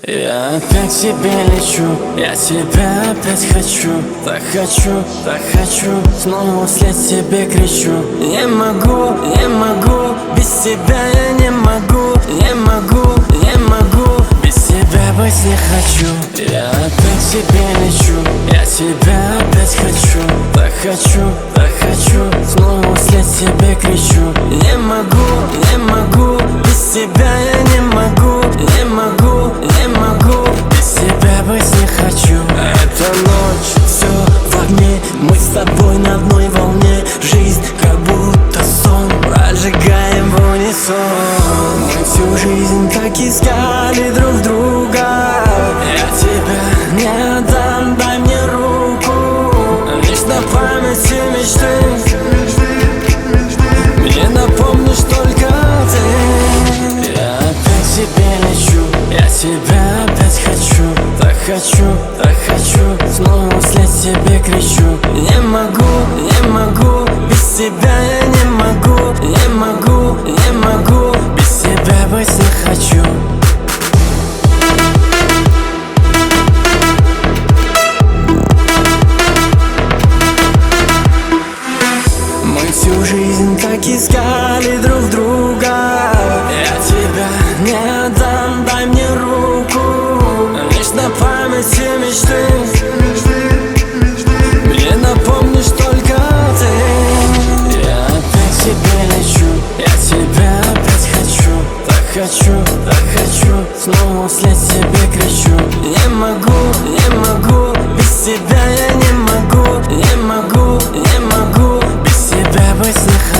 Я опять к тебе лечу, я тебя опять хочу. Так хочу, так хочу, снова вслед тебе кричу. Не могу, не могу, без тебя я не могу. Не могу, не могу, без тебя быть не хочу. Я опять к тебе лечу, я тебя опять хочу. Так хочу, так хочу, снова вслед тебе кричу. Не могу, не могу, без тебя я не могу. Не могу, не могу, без тебя быть не хочу. Эта ночь, все в огне, мы с тобой на одной волне. Жизнь как будто сон, прожигаем в унисон. Мы всю жизнь так искали друг друга. Я тебя не отдам, дай мне руку. Лишь на памяти мечты мне напомнишь только ты. Я опять к тебе лечу, я тебя опять хочу. Так хочу, так хочу, снова вслед тебе кричу. Не могу, не могу, без тебя я не могу. Не могу, не могу, без тебя быть не хочу. Мы всю жизнь так искали друг друга. Я тебя не отдам, дай мне руку. Лишь на памяти мечты мне напомнишь только ты. Я опять к тебе лечу, я тебя опять хочу. Так хочу, так хочу, снова вслед тебе кричу. Не могу, не могу, без тебя я не могу. Не могу, не могу, без тебя быть не хочу.